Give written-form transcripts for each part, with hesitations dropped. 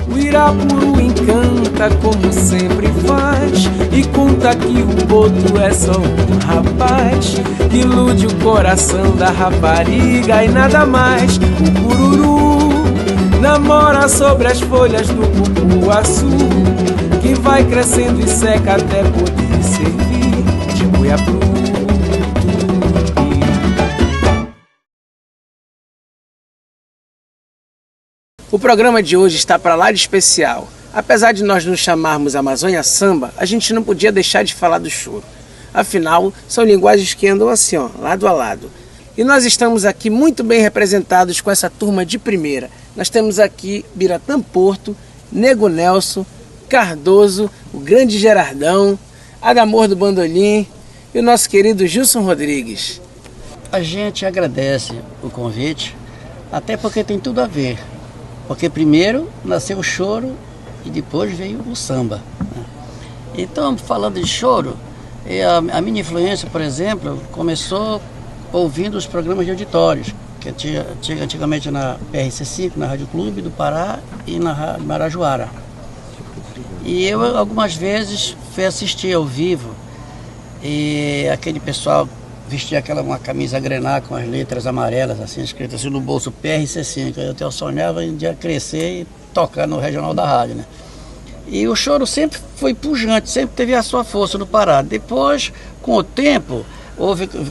O Irapuru encanta como sempre faz e conta que o boto é só um rapaz que ilude o coração da rapariga e nada mais. O cururu namora sobre as folhas do cupuaçu que vai crescendo e seca até poder servir de boiapru. O programa de hoje está para lá de especial. Apesar de nós nos chamarmos Amazônia Samba, a gente não podia deixar de falar do choro. Afinal, são linguagens que andam assim, ó, lado a lado. E nós estamos aqui muito bem representados com essa turma de primeira. Nós temos aqui Biratã Porto, Nego Nelson, Cardoso, o grande Gerardão, Adamor do Bandolim e o nosso querido Gilson Rodrigues. A gente agradece o convite, até porque tem tudo a ver. Porque primeiro nasceu o choro e depois veio o samba. Então, falando de choro, a minha influência, por exemplo, começou ouvindo os programas de auditórios, que tinha antigamente na PRC5, na Rádio Clube do Pará e na Rádio Marajoara. E eu algumas vezes fui assistir ao vivo e aquele pessoal vestia uma camisa grená com as letras amarelas, assim, escritas assim no bolso, PRC5. Eu até sonhava em um dia crescer e tocar no regional da rádio, né? E o choro sempre foi pujante, sempre teve a sua força no Pará. Depois, com o tempo,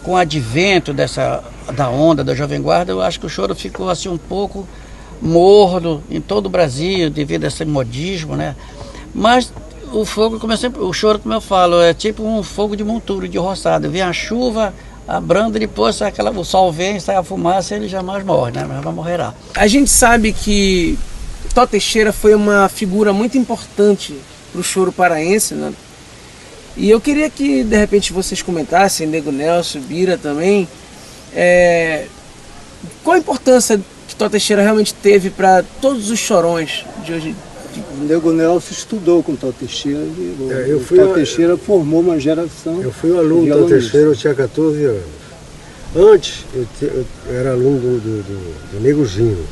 com o advento da onda da Jovem Guarda, eu acho que o choro ficou assim um pouco morno em todo o Brasil, devido a esse modismo, né? Mas o fogo, o choro, como eu falo, é tipo um fogo de montura, de roçado. Vem a chuva, abranda, depois o sol vem, sai a fumaça, ele jamais morre, né? Mas morrerá. A gente sabe que Tó Teixeira foi uma figura muito importante para o choro paraense, né? E eu queria que, de repente, vocês comentassem, Nego Nelson, Bira também, qual a importância que Tó Teixeira realmente teve para todos os chorões de hoje. O Nego Nelson estudou com o Tó Teixeira, o Tó Teixeira formou uma geração. Eu fui um aluno do Tó Teixeira, eu tinha 14 anos. Antes, eu era aluno do Nego Gino.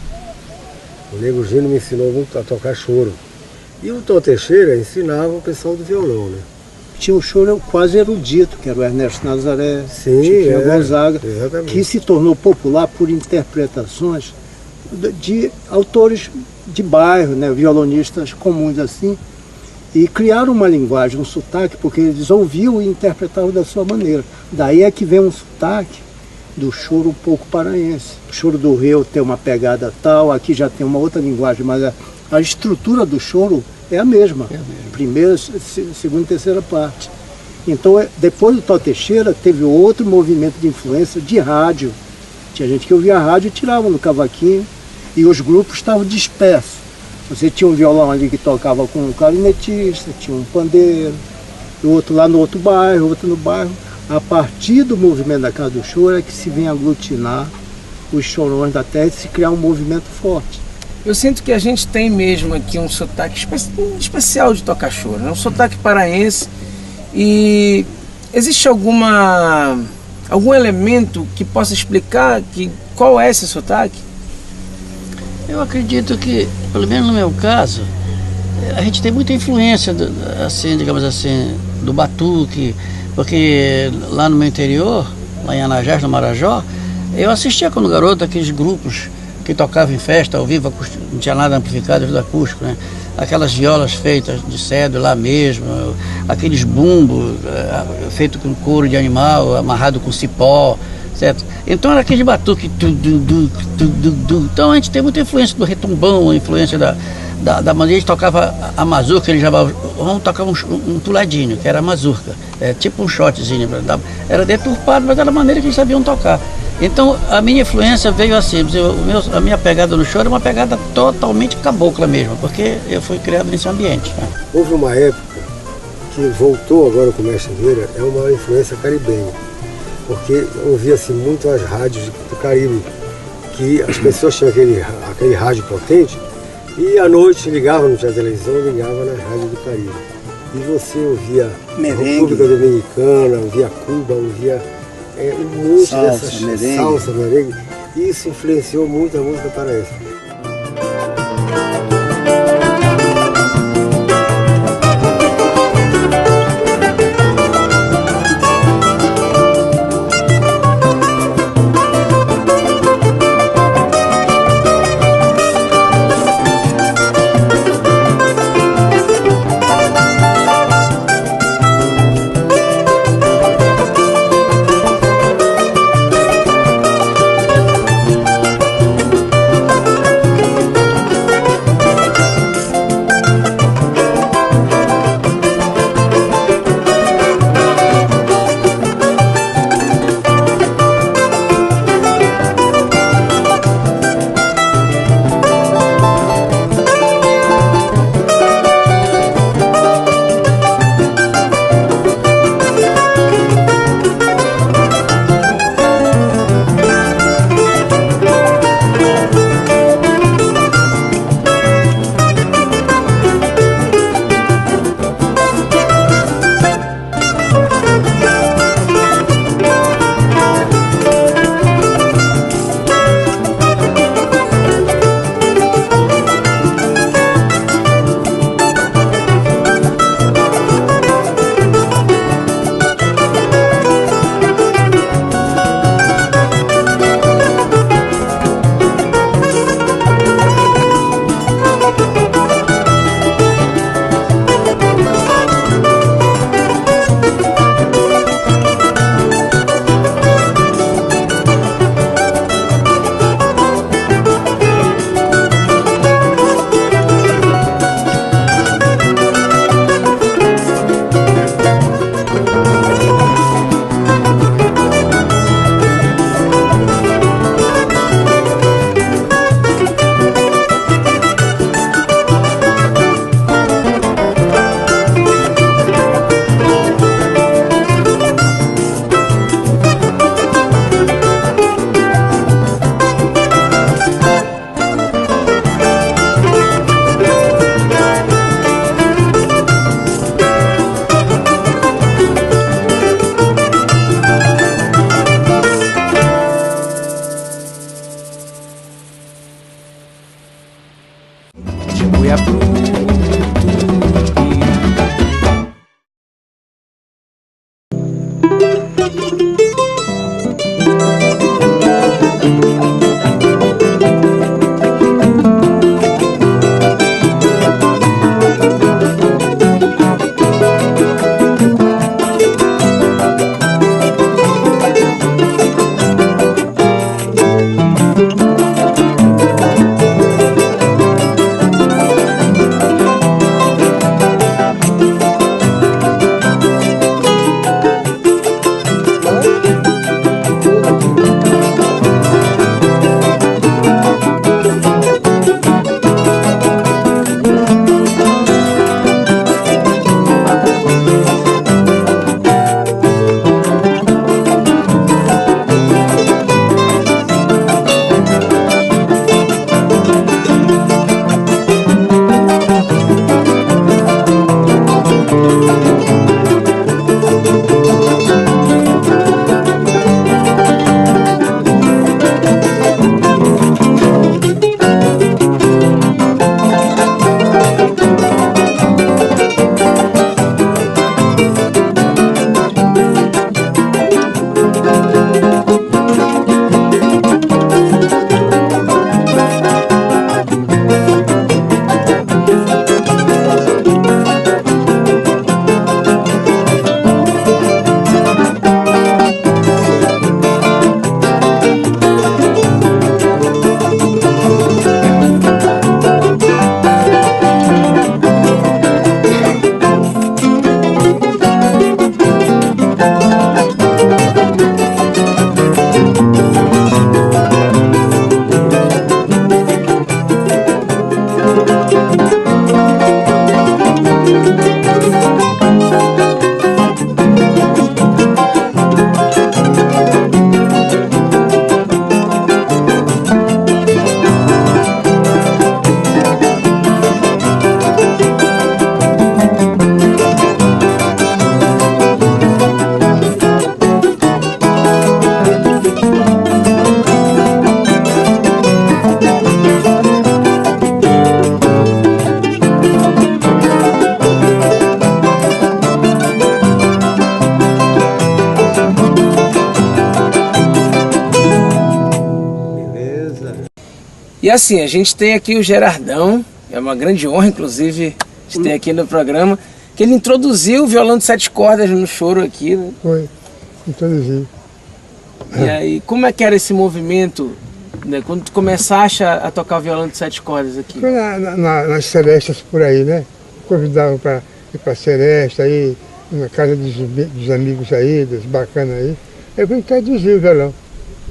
O Nego Gino me ensinou muito a tocar choro. E o Tó Teixeira ensinava o pessoal do violão, né? Tinha um choro quase erudito, que era o Ernesto Nazaré, tinha Gonzaga, exatamente, que se tornou popular por interpretações de autores de bairro, né, violonistas comuns assim, e criaram uma linguagem, um sotaque, porque eles ouviam e interpretavam da sua maneira. Daí é que vem um sotaque do choro um pouco paraense. O choro do Rio tem uma pegada tal, aqui já tem uma outra linguagem, mas a estrutura do choro é a mesma. Primeira, segunda e terceira parte. Então, depois do Tó Teixeira, teve outro movimento de influência de rádio. Tinha gente que ouvia a rádio e tirava no cavaquinho, e os grupos estavam dispersos. Você tinha um violão ali que tocava com um clarinetista, tinha um pandeiro, o outro lá no outro bairro, outro no bairro. A partir do movimento da Casa do Choro é que se vem aglutinar os chorões da terra e se criar um movimento forte. Eu sinto que a gente tem mesmo aqui um sotaque especial de tocar choro, né? Um sotaque paraense. E existe algum elemento que possa explicar qual é esse sotaque? Eu acredito que, pelo menos no meu caso, a gente tem muita influência, assim, digamos assim, do batuque, porque lá no meu interior, lá em Anajás, no Marajó, eu assistia quando garoto aqueles grupos que tocavam em festa ao vivo, não tinha nada amplificado, tudo acústico, né? Aquelas violas feitas de cedro lá mesmo, aqueles bumbos feitos com couro de animal, amarrado com cipó, certo? Então era aquele batuque. Então a gente tem muita influência do retumbão, a influência da maneira de tocava a mazurca, ele vamos tocar um puladinho, que era a mazurca, tipo um shotzinho, era deturpado, mas era a maneira que eles sabiam tocar. Então a minha influência veio assim, a minha pegada no choro é uma pegada totalmente cabocla mesmo, porque eu fui criado nesse ambiente. Né? Houve uma época que voltou agora com o Mestre Vieira, é uma influência caribenha, porque ouvia-se muito as rádios do Caribe, que as pessoas tinham aquele rádio potente, e à noite ligava, não tinha televisão, ligava na rádio do Caribe. E você ouvia a República Dominicana, ouvia Cuba, ouvia um monte dessas salsa, merengue. E isso influenciou muito a música paraense. dia bruto. E assim, a gente tem aqui o Gerardão, é uma grande honra, inclusive, de ter aqui no programa, que ele introduziu o violão de 7 cordas no choro aqui, né? Foi, introduzi. E aí, como é que era esse movimento, né, quando tu começaste a tocar o violão de 7 cordas aqui? Foi nas serestas por aí, né? Convidavam para ir para seresta aí, na casa dos amigos aí, dos bacanas aí. Eu vim introduzir o violão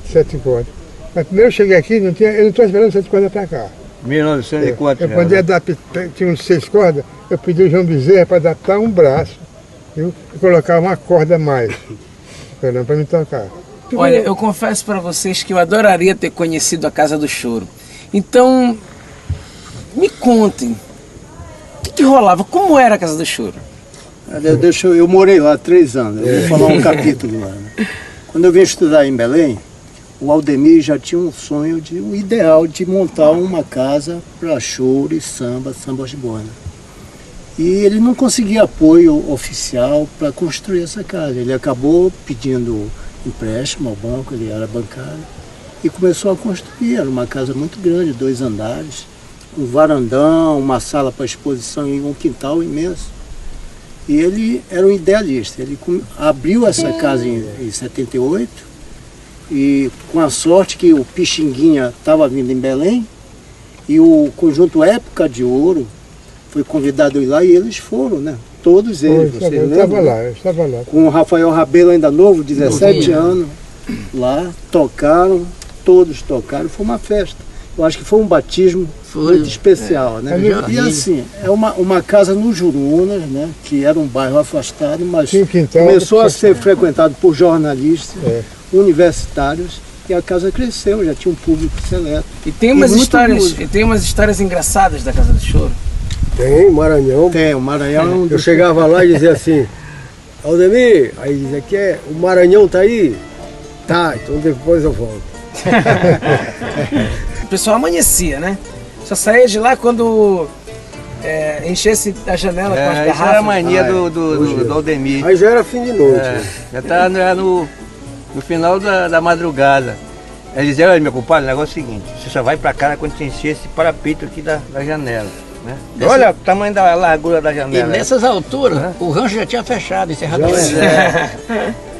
de 7 cordas. Mas primeiro eu cheguei aqui, eu não estou esperando 7 cordas para cá. 1904. Eu podia tinha uns 6 cordas, eu pedi o João Bezerra para adaptar um braço, viu? E colocar uma corda a mais, para me tocar. Olha, eu confesso para vocês que eu adoraria ter conhecido a Casa do Choro. Então, me contem, o que rolava? Como era a Casa do Choro? Eu morei lá 3 anos, eu vou falar um capítulo lá. Né? Quando eu vim estudar em Belém, o Aldemir já tinha um sonho, um ideal de montar uma casa para choro e samba de bona. E ele não conseguia apoio oficial para construir essa casa. Ele acabou pedindo empréstimo ao banco, ele era bancário, e começou a construir. Era uma casa muito grande, 2 andares, um varandão, uma sala para exposição e um quintal imenso. E ele era um idealista. Ele abriu essa casa em 78, e com a sorte que o Pixinguinha estava vindo em Belém, e o conjunto Época de Ouro foi convidado a ir lá, e eles foram, né? Todos eles, você lembra? Eu estava lá. Com o Rafael Rabelo ainda novo, 17 anos, lá, tocaram, todos tocaram, foi uma festa. Eu acho que foi um batismo muito especial, né? E assim, é uma casa no Jurunas, né? Que era um bairro afastado, mas começou a ser frequentado por jornalistas, universitários, e a casa cresceu, já tinha um público seleto. E tem umas histórias engraçadas da Casa do Choro? Tem, Maranhão. Tem, o Maranhão é um Eu chegava lá e dizia assim, Aldemir, aí dizia que o Maranhão tá aí? Tá, então depois eu volto. O pessoal amanhecia, né? Só saía de lá quando enchesse a janela com as Isso garrafas. era a mania do Aldemir. Aí já era fim de noite. Já estava no final da madrugada. Ele dizia, olha meu compadre, o negócio é o seguinte, você só vai pra cá quando você encher esse parapeito aqui da janela. Né? Olha o tamanho da largura da janela. E nessas alturas, o rancho já tinha fechado, encerrado.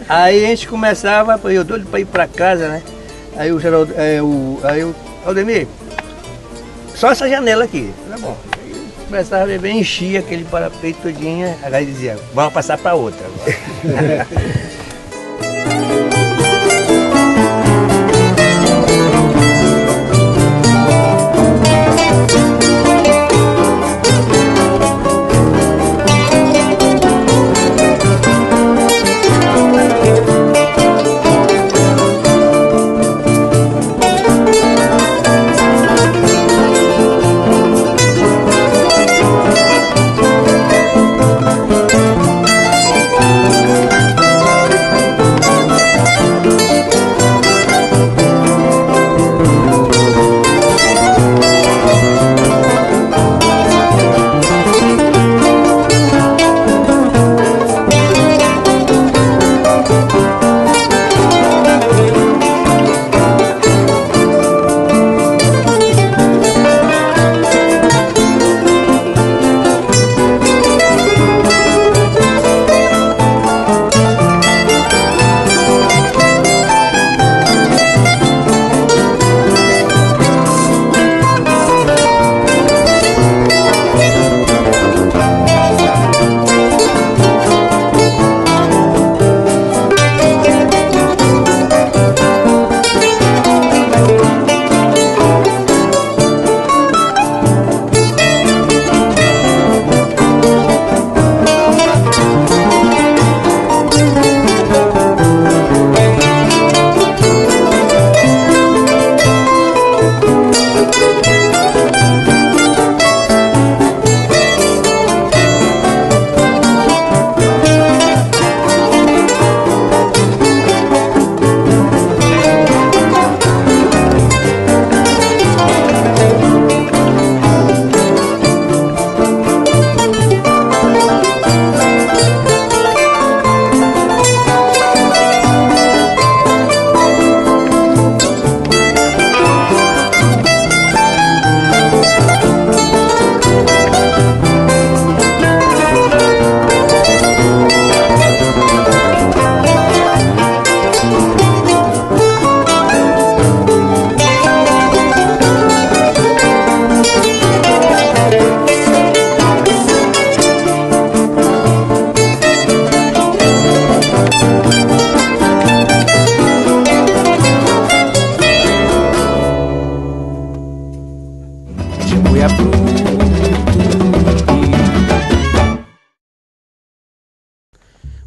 Aí a gente começava, eu doido para ir para casa, né? Aí o Aldemir, só essa janela aqui, tá bom. Aí começava a beber, enchia aquele parapeito todinho, aí dizia, vamos passar para outra agora.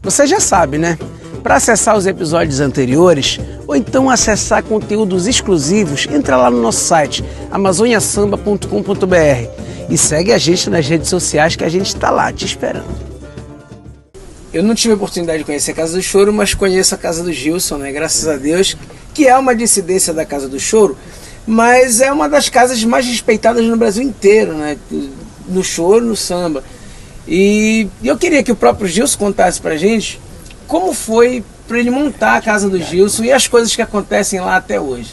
Você já sabe, né? Para acessar os episódios anteriores ou então acessar conteúdos exclusivos, entra lá no nosso site amazoniasamba.com.br e segue a gente nas redes sociais que a gente está lá te esperando. Eu não tive a oportunidade de conhecer a Casa do Choro, mas conheço a Casa do Gilson, né? Graças a Deus, que é uma dissidência da Casa do Choro, mas é uma das casas mais respeitadas no Brasil inteiro, né? No choro, no samba. E eu queria que o próprio Gilson contasse pra gente como foi para ele montar a Casa do Gilson e as coisas que acontecem lá até hoje.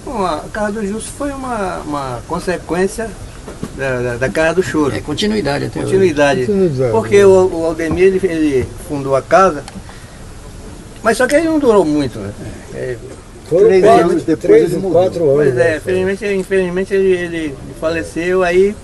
Bom, a Casa do Gilson foi uma consequência da Casa do Choro. É continuidade até continuidade. Continuidade. Porque o Aldemir ele fundou a casa, mas só que ele não durou muito, né? Foram 3 anos depois, 4 anos. Pois é, infelizmente ele faleceu. Aí,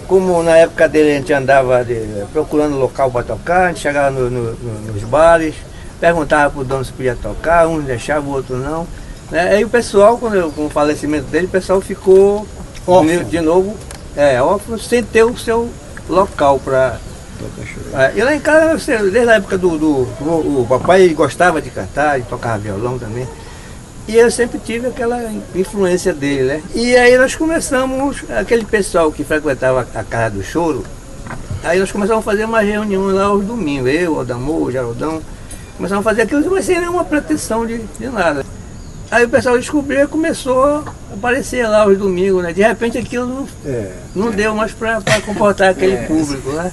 como na época dele a gente andava procurando local para tocar, a gente chegava nos bares, perguntava para o dono se podia tocar, uns deixavam, o outro não. Né? Aí o pessoal, com o falecimento dele, o pessoal ficou de novo órfão, sem ter o seu local para... E lá em casa, desde a época o papai gostava de cantar, de tocar violão também. E eu sempre tive aquela influência dele, né? E aí nós começamos, aquele pessoal que frequentava a Casa do Choro, aí nós começamos a fazer uma reunião lá aos domingos, eu, o Adamor, o Geraldão, começamos a fazer aquilo, mas sem nenhuma pretensão de nada. Aí o pessoal descobriu e começou a aparecer lá os domingos, né? De repente aquilo não deu mais para comportar aquele público, né?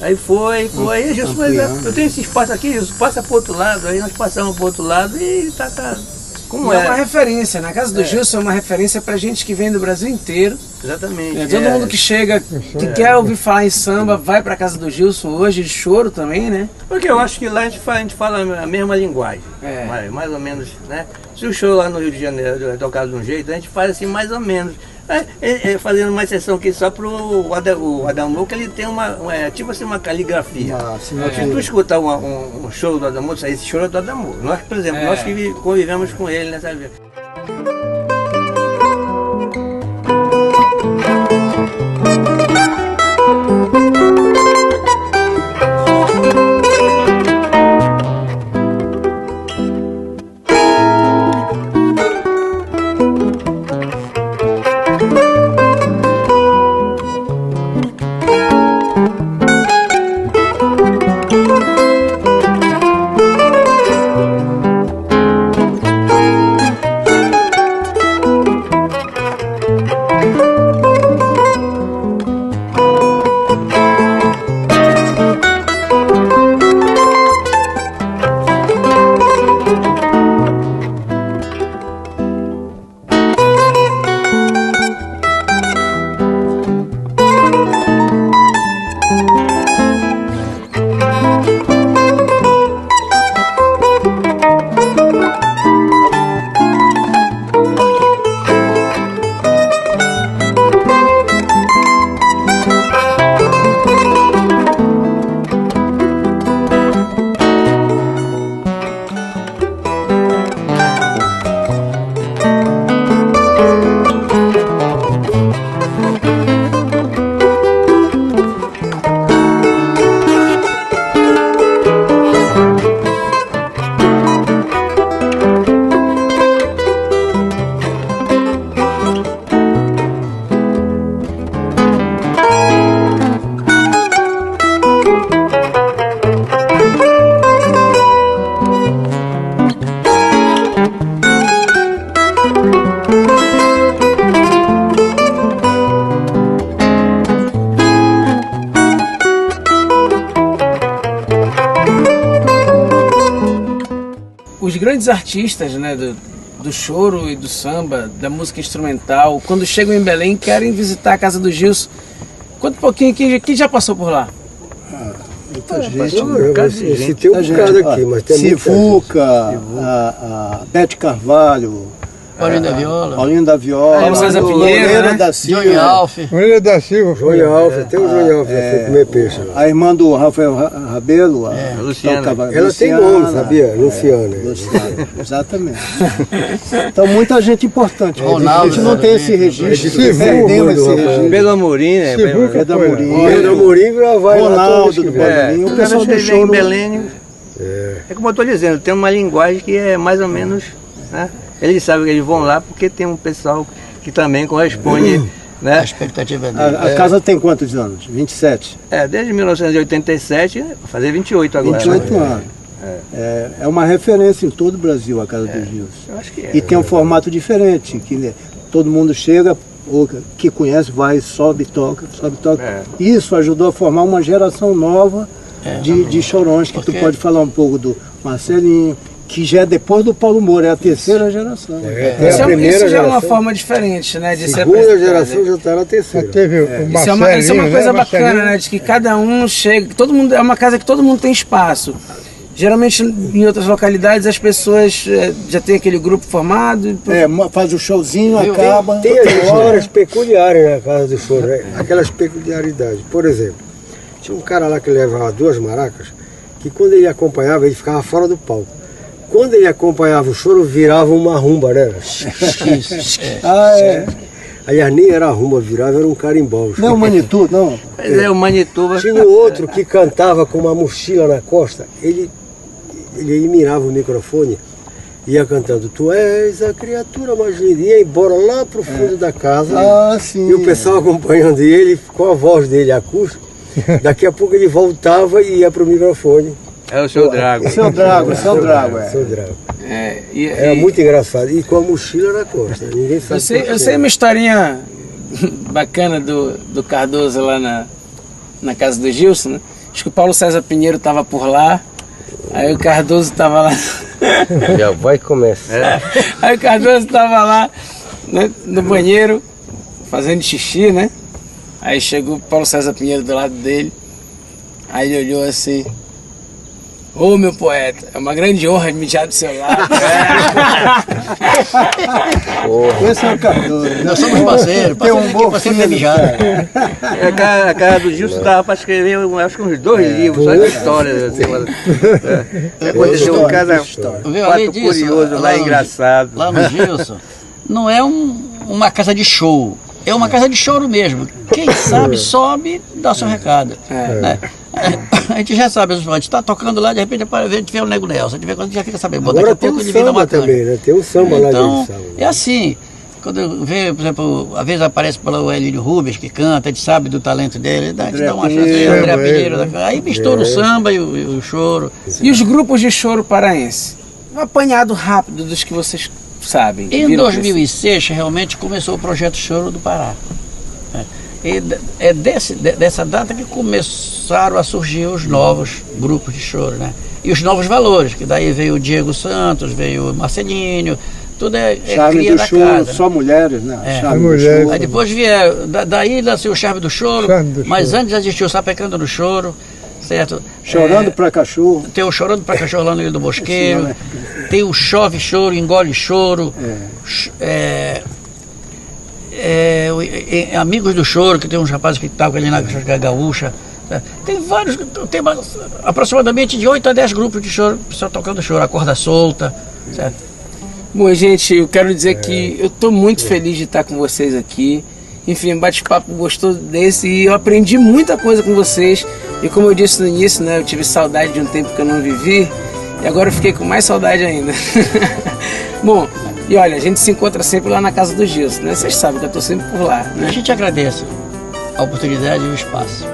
Aí foi, aí Gilson, mas eu tenho esse espaço aqui, Gilson, passa para o outro lado, aí nós passamos para o outro lado e tá como é uma referência, na casa do Gilson é uma referência pra gente que vem do Brasil inteiro. Exatamente. Todo mundo que chega, que quer ouvir falar em samba, vai pra casa do Gilson hoje, de choro também, né? Porque eu acho que lá a gente fala a mesma linguagem, mais ou menos, né? Se o show lá no Rio de Janeiro é tocado de um jeito, a gente faz assim mais ou menos. Fazendo uma exceção aqui só pro Adamu, que ele tem tipo assim, uma caligrafia. Se tu escutar um show do Adamu, esse show é do Adamu. Nós, por exemplo, nós que convivemos com ele nessa vida. Os grandes artistas, né, do choro e do samba, da música instrumental, quando chegam em Belém querem visitar a casa do Gilson. Conta um pouquinho, quem já passou por lá? Muita gente. Esse tem um bocado aqui, mas tem Sivuca, a Bete Carvalho, Paulinho da Viola, César Pinheiro, né? da Silva, Johnny Alf. Moreira da Silva. Johnny Alf, tem o Johnny Alf, já foi comer peixe lá. a irmã do Rafael Rabelo, a Luciana. Ela tem nome, sabia? Luciana. Luciana, exatamente. Então muita gente importante. Ronaldo, a gente não tem esse registro, perdemos esse registro. Pedro Amorim, né? Pedro Amorim, Pedro Amorim vai lá Ronaldo do Bolinho, o pessoal deixou em no... Belém. É como eu estou dizendo, tem uma linguagem que é mais ou menos, né? Eles sabem que eles vão lá porque tem um pessoal que também corresponde, né? A expectativa dele. A casa tem quantos anos? 27? Desde 1987, vai fazer 28 agora. 28 anos. É uma referência em todo o Brasil a casa do Gilson. Eu acho que é. E tem um formato diferente, que todo mundo chega, ou que conhece, vai, sobe, toca. Isso ajudou a formar uma geração nova de chorões, que tu pode falar um pouco do Marcelinho, que já é depois do Paulo Moura, é a terceira geração. Isso já é uma forma diferente, né? De segunda geração já está na terceira. Teve o isso é uma coisa bacana, né? De que cada um chega, todo mundo, é uma casa que todo mundo tem espaço. Geralmente em outras localidades as pessoas já tem aquele grupo formado. Faz o showzinho, acaba. Tem as histórias peculiares na casa do choro, né? Aquelas peculiaridades. Por exemplo, tinha um cara lá que levava 2 maracas, que quando ele acompanhava, ele ficava fora do palco. Quando ele acompanhava o choro, virava uma rumba, né? Aliás, nem era rumba, virava, era um carimbau. Não é o Manitou, não? O Manitoba. Tinha outro que cantava com uma mochila na costa, ele mirava o microfone, ia cantando, tu és a criatura mais linda, ia embora lá pro fundo da casa, sim, e o pessoal acompanhando ele, com a voz dele acústica, daqui a pouco ele voltava e ia pro microfone. É o Seu Drago. Seu Drago. Seu Drago. Era muito engraçado. E com a mochila na costa. Ninguém sabe. Eu sei uma historinha bacana do Cardoso lá na casa do Gilson, né? Acho que o Paulo César Pinheiro estava por lá, aí o Cardoso estava lá. Já vai começar. Aí o Cardoso estava lá, né, no banheiro, fazendo xixi, né? Aí chegou o Paulo César Pinheiro do lado dele, aí ele olhou assim: ô meu poeta, é uma grande honra mijar do seu lado. Esse é o Cardoso. Nós somos parceiros, parceiro de mijar. A cara do Gilson dava para escrever, acho que uns 2 livros, só de histórias. Assim, aconteceu um caso fato curioso lá, engraçado. Lá no Gilson, não é uma casa de show, é uma casa de choro mesmo. Quem sabe sobe e dá seu recado. Né? A gente já sabe, a gente está tocando lá, de repente a gente vê o Nego Nelson, a gente vê quando a gente já fica sabendo. Bom, daqui a pouco ele vem dar uma também, né? Tem um samba lá então, dentro. é assim, quando vê, por exemplo, às vezes aparece pelo Elírio Rubens, que canta, a gente sabe do talento dele, a gente dá uma chance, André Pinheiro, aí mistura o samba e o choro. E os grupos de choro paraense? Um apanhado rápido dos que vocês sabem. Em 2006, realmente começou o projeto Choro do Pará. E é dessa data que começaram a surgir os novos grupos de choro, né? E os novos valores, que daí veio o Diego Santos, veio o Marcelinho, tudo Charme cria do da Choro, casa, só né? mulheres, né? Charme do mulheres. Choro. Aí depois vieram, daí nasceu o Charme do Choro, mas antes existiu o Sapecando no Choro, certo? Chorando pra cachorro. Tem o Chorando pra Cachorro lá no Ilha do Bosqueiro, tem o Chove Choro, Engole Choro, Amigos do Choro, que tem uns rapazes que tocam ali na Gaúcha. Tem vários, tem aproximadamente de 8 a 10 grupos de choro, pessoal tocando choro, a corda solta, certo? Bom, gente, eu quero dizer que eu estou muito feliz de estar com vocês aqui. Enfim, um bate-papo gostoso desse, e eu aprendi muita coisa com vocês. E como eu disse no início, né, eu tive saudade de um tempo que eu não vivi, e agora eu fiquei com mais saudade ainda. Bom, e olha, a gente se encontra sempre lá na casa do Gilson, né? Vocês sabem que eu estou sempre por lá, né? A gente agradece a oportunidade e o espaço.